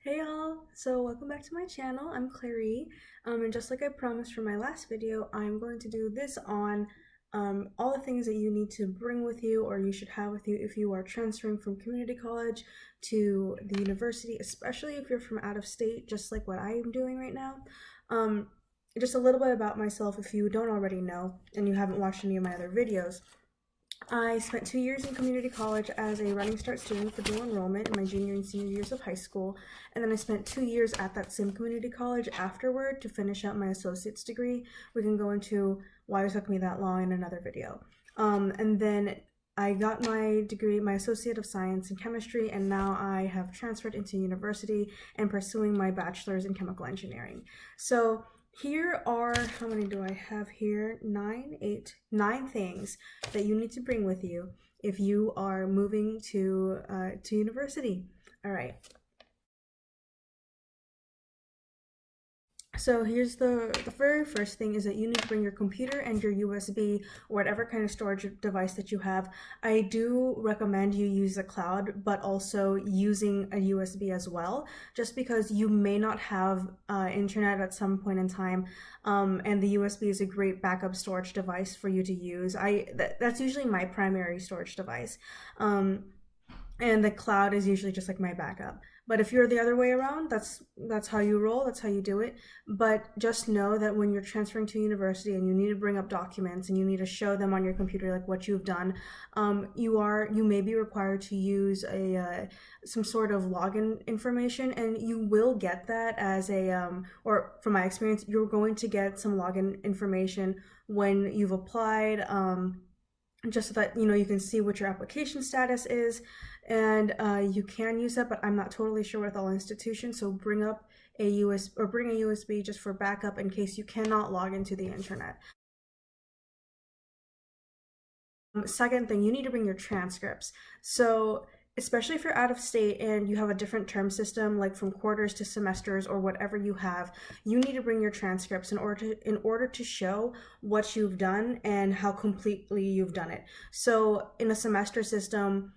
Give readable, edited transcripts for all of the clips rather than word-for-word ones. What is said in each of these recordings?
Hey y'all! So welcome back to my channel. I'm Clary, and just like I promised from my last video, I'm going to do this on all the things that you need to bring with you or you should have with you if you are transferring from community college to the university, especially if you're from out of state, just like what I am doing right now. Um, just a little bit about myself if you don't already know and you haven't watched any of my other videos. I spent 2 years in community college as a Running Start student for dual enrollment in my junior and senior years of high school, and then I spent 2 years at that same community college afterward to finish out my associate's degree. We can go into why it took me that long in another video. And then I got my degree, my Associate of Science in Chemistry, and now I have transferred into university and pursuing my bachelor's in chemical engineering. So here are, how many do I have here? 9 things that you need to bring with you if you are moving to university. All right. So here's the very first thing is that you need to bring your computer and your USB or whatever kind of storage device that you have. I do recommend you use the cloud, but also using a USB as well, just because you may not have internet at some point in time, and the USB is a great backup storage device for you to use. That's usually my primary storage device. And the cloud is usually just like my backup. But if you're the other way around, that's how you roll, that's how you do it. But just know that when you're transferring to university and you need to bring up documents and you need to show them on your computer like what you've done, you may be required to use some sort of login information, and you will get that as or from my experience, you're going to get some login information when you've applied. Just so that you can see what your application status is, and you can use that, but I'm not totally sure with all institutions, so bring a USB just for backup in case you cannot log into the internet. Second thing, you need to bring your transcripts. So especially if you're out of state and you have a different term system, like from quarters to semesters or whatever you have, you need to bring your transcripts in order to show what you've done and how completely you've done it. So in a semester system,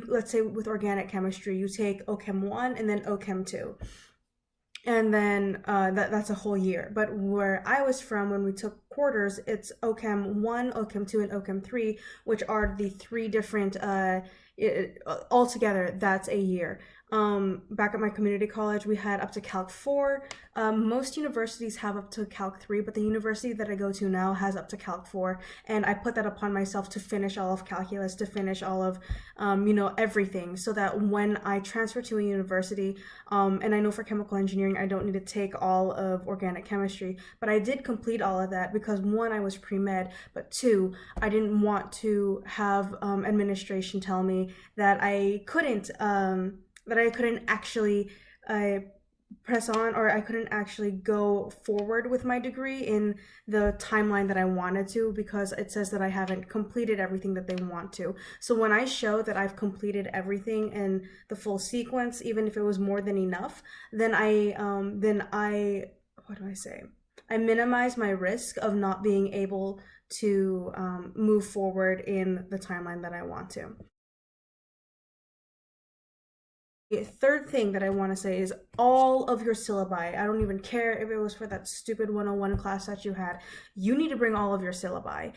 let's say with organic chemistry, you take OChem 1 and then OChem 2. And then that's a whole year. But where I was from, when we took quarters, it's OChem 1, OChem 2, and OChem 3, which are the three different, altogether, that's a year. Back at my community college, we had up to Calc 4. Most universities have up to Calc 3, but the university that I go to now has up to Calc 4. And I put that upon myself to finish all of calculus, to finish all of, everything, so that when I transfer to a university, and I know for chemical engineering, I don't need to take all of organic chemistry, but I did complete all of that because one, I was pre-med, but two, I didn't want to have administration tell me that I couldn't actually press on, or I couldn't actually go forward with my degree in the timeline that I wanted to, because it says that I haven't completed everything that they want to. So when I show that I've completed everything in the full sequence, even if it was more than enough, then I what do I say? I minimize my risk of not being able to move forward in the timeline that I want to. The third thing that I want to say is all of your syllabi. I don't even care if it was for that stupid 101 class that you had. You need to bring all of your syllabi.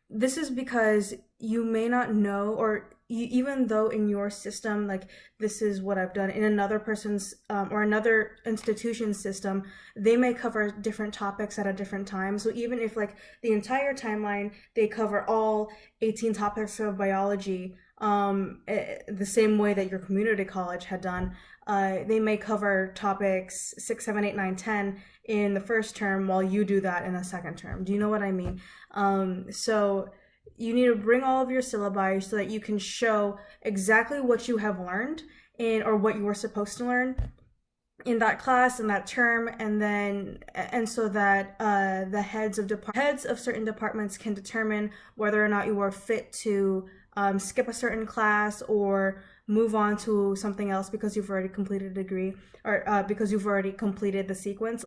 This is because you may not know, or even though in your system, like, this is what I've done, in another person's or another institution's system, they may cover different topics at a different time. So even if, like, the entire timeline, they cover all 18 topics of biology, the same way that your community college had done, they may cover topics 6, 7, 8, 9, 10 in the first term, while you do that in the second term. Do you know what I mean? So you need to bring all of your syllabi so that you can show exactly what you have learned or what you were supposed to learn in that class, in that term, and so that the heads of certain departments can determine whether or not you are fit to skip a certain class or move on to something else because you've already completed a degree, or because you've already completed the sequence.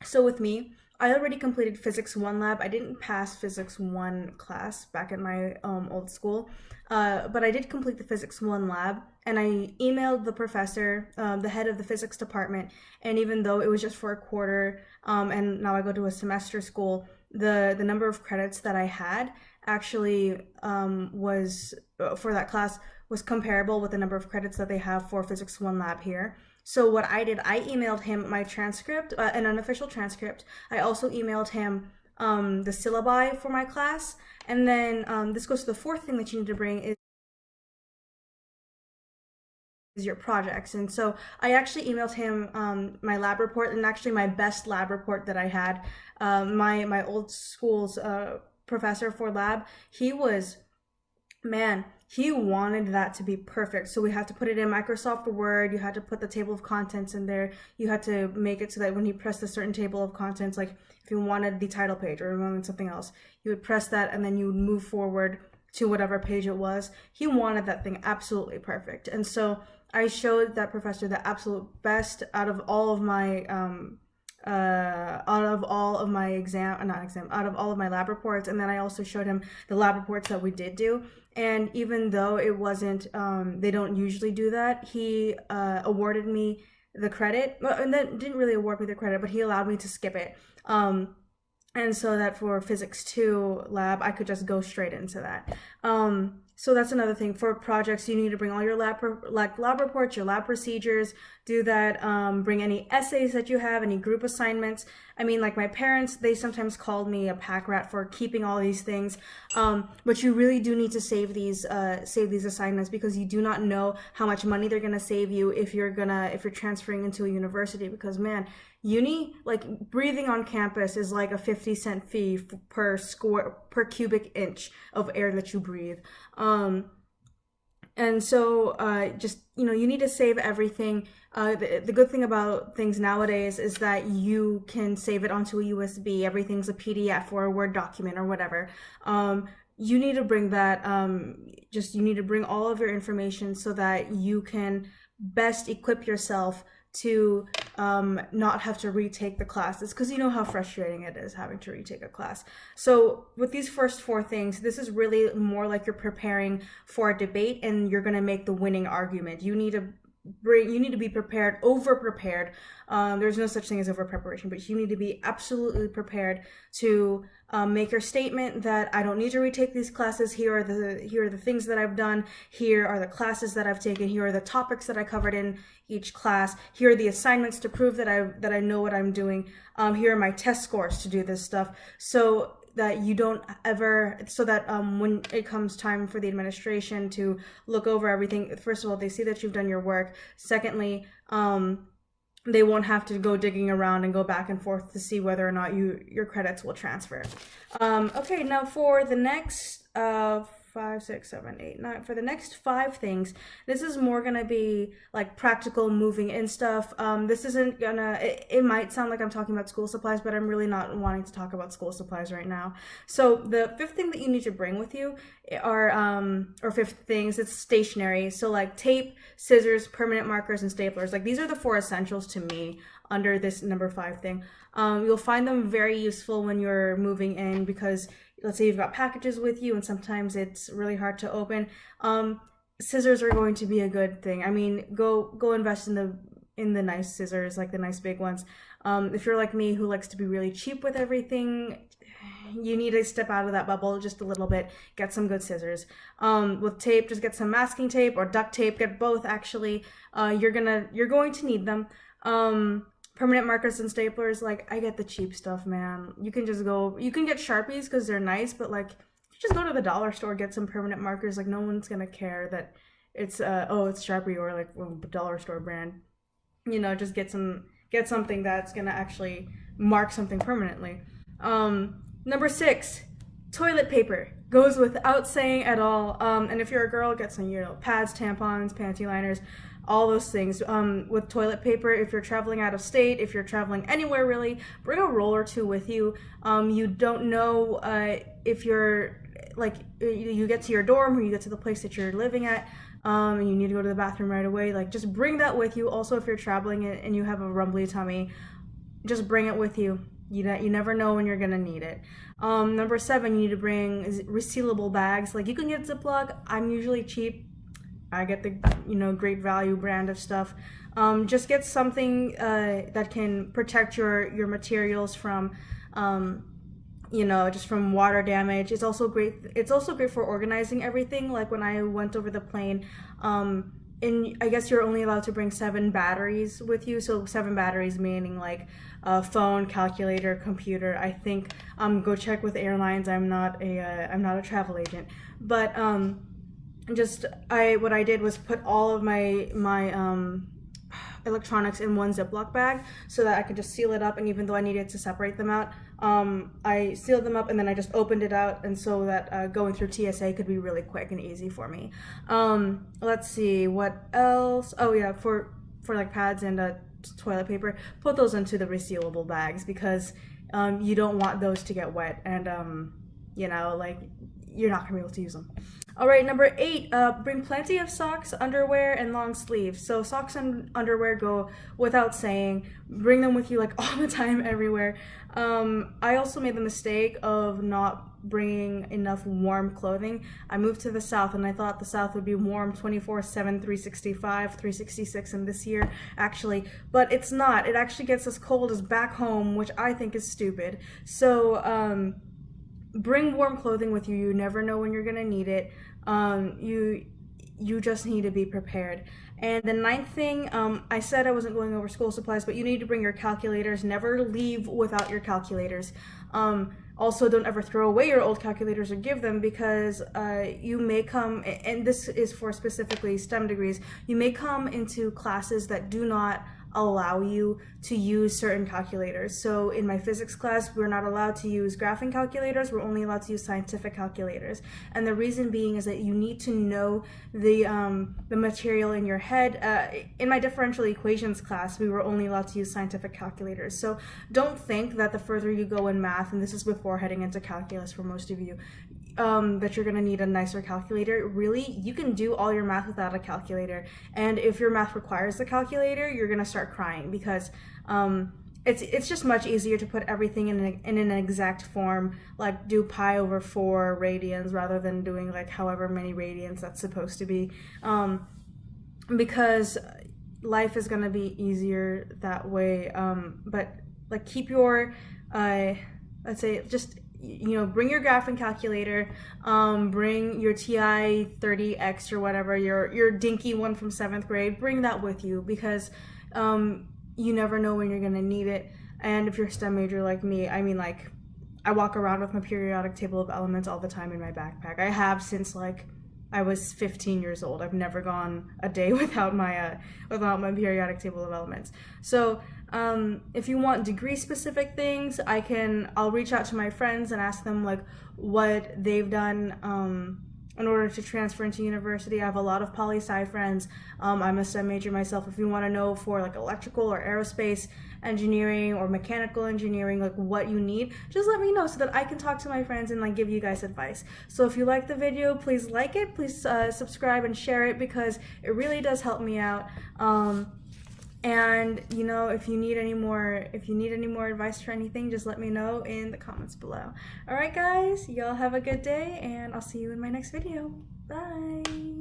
So with me, I already completed Physics 1 lab. I didn't pass Physics 1 class back at my old school, but I did complete the Physics 1 lab. and I emailed the professor, the head of the physics department, and even though it was just for a quarter, and now I go to a semester school, the number of credits that I had actually was for that class was comparable with the number of credits that they have for Physics 1 lab here. So what I did, I emailed him my transcript, an unofficial transcript. I also emailed him the syllabi for my class. And then this goes to the fourth thing that you need to bring is your projects. And so I actually emailed him my lab report, and actually my best lab report that I had. My old school's professor for lab, he was, man, he wanted that to be perfect. So we had to put it in Microsoft Word. You had to put the table of contents in there. You had to make it so that when you pressed a certain table of contents, like if you wanted the title page or you wanted something else, you would press that and then you would move forward to whatever page it was. He wanted that thing absolutely perfect. And so I showed that professor the absolute best out of all of my out of all of my lab reports. And then I also showed him the lab reports that we did do. And even though it wasn't, they don't usually do that, he awarded me the credit, and then didn't really award me the credit, but he allowed me to skip it. And so that for Physics 2 lab, I could just go straight into that. So that's another thing. For projects, you need to bring all your lab reports, your lab procedures, do that, bring any essays that you have, any group assignments. I mean, like my parents, they sometimes called me a pack rat for keeping all these things. But you really do need to save these assignments, because you do not know how much money they're gonna save you if you're transferring into a university, because man, uni, like breathing on campus is like a 50-cent fee per cubic inch of air that you breathe. And so just, you need to save everything. The good thing about things nowadays is that you can save it onto a USB. Everything's a PDF or a Word document or whatever. You need to bring that, you need to bring all of your information so that you can best equip yourself to not have to retake the classes, because you know how frustrating it is having to retake a class. So with these first four things, this is really more like you're preparing for a debate and you're going to make the winning argument. You need to be prepared, over prepared. There's no such thing as over preparation, but you need to be absolutely prepared to make your statement that I don't need to retake these classes. Here are the things that I've done. Here are the classes that I've taken. Here are the topics that I covered in each class. Here are the assignments to prove that I know what I'm doing. Here are my test scores to do this stuff. So that you don't ever, so that when it comes time for the administration to look over everything, first of all, they see that you've done your work. Secondly, they won't have to go digging around and go back and forth to see whether or not your credits will transfer. Okay, now for the next 5, 6, 7, 8, 9. For the next 5 things, this is more gonna be like practical moving in stuff. This isn't gonna, it might sound like I'm talking about school supplies, but I'm really not wanting to talk about school supplies right now. So the 5th thing that you need to bring with you are, or 5th things, it's stationery. So like tape, scissors, permanent markers, and staplers. Like these are the 4 essentials to me under this number 5 thing. You'll find them very useful when you're moving in, because let's say you've got packages with you and sometimes it's really hard to open. Scissors are going to be a good thing. I mean, go invest in the nice scissors, like the nice big ones. If you're like me, who likes to be really cheap with everything, you need to step out of that bubble just a little bit. Get some good scissors. With tape, just get some masking tape or duct tape. Get both, actually. You're going to need them. Permanent markers and staplers, like I get the cheap stuff, man. You can get Sharpies because they're nice, but like if you just go to the dollar store, get some permanent markers, like no one's gonna care that it's it's Sharpie or like a dollar store brand. Just get something that's gonna actually mark something permanently. Number 6, toilet paper. Goes without saying at all. And if you're a girl, get some, pads, tampons, panty liners, all those things. With toilet paper, if you're traveling out of state, if you're traveling anywhere really, bring a roll or 2 with you. You don't know if you're, like, you get to your dorm or you get to the place that you're living at, and you need to go to the bathroom right away, like just bring that with you. Also, if you're traveling and you have a rumbly tummy, just bring it with you. You never know when you're gonna need it. Number 7, you need to bring resealable bags. Like you can get Ziploc. I'm usually cheap. I get the, you know, great value brand of stuff. Just get something that can protect your materials from, you know, just from water damage. It's also great. It's also great for organizing everything. Like when I went over the plane, and I guess you're only allowed to bring 7 batteries with you. So 7 batteries meaning like a phone, calculator, computer. I think go check with airlines. I'm not a travel agent, but what I did was put all of my electronics in one Ziploc bag so that I could just seal it up, and even though I needed to separate them out, I sealed them up and then I just opened it out, and so that going through TSA could be really quick and easy for me. Let's see, what else? Oh yeah, for like pads and toilet paper, put those into the resealable bags, because you don't want those to get wet, and you know, like, you're not gonna be able to use them. All right, number 8, bring plenty of socks, underwear, and long sleeves. So socks and underwear go without saying. Bring them with you like all the time, everywhere. I also made the mistake of not bringing enough warm clothing. I moved to the South, and I thought the South would be warm 24/7, 365, 366 in this year, actually. But it's not. It actually gets as cold as back home, which I think is stupid. So, bring warm clothing with you. You never know when you're gonna need it. You just need to be prepared. And the 9th thing, I said I wasn't going over school supplies, but you need to bring your calculators. Never leave without your calculators. Also, don't ever throw away your old calculators or give them, because you may come, and this is for specifically STEM degrees, you may come into classes that do not allow you to use certain calculators. So in my physics class, we're not allowed to use graphing calculators, we're only allowed to use scientific calculators. And the reason being is that you need to know the material in your head. In my differential equations class, we were only allowed to use scientific calculators. So don't think that the further you go in math, and this is before heading into calculus for most of you, that you're going to need a nicer calculator. Really, you can do all your math without a calculator. And if your math requires a calculator, you're going to start crying, because it's just much easier to put everything in an exact form, like do pi over 4 radians rather than doing like however many radians that's supposed to be, because life is going to be easier that way. But like, keep your let's say, just, you know, bring your graphing calculator, bring your TI 30X or whatever, your dinky one from 7th grade, bring that with you, because you never know when you're gonna need it. And if you're a STEM major like me, I mean, like, I walk around with my periodic table of elements all the time in my backpack. I have since like I was 15 years old. I've never gone a day without my periodic table of elements. So if you want degree specific things, I'll reach out to my friends and ask them like what they've done in order to transfer into university. I have a lot of poli-sci friends. I'm a STEM major myself. If you want to know for like electrical or aerospace engineering or mechanical engineering, like what you need, just let me know so that I can talk to my friends and like give you guys advice. So if you like the video, please like it, please subscribe and share it, because it really does help me out. And you know, if you need any more advice for anything, just let me know in the comments below. All right guys, y'all have a good day, and I'll see you in my next video. Bye.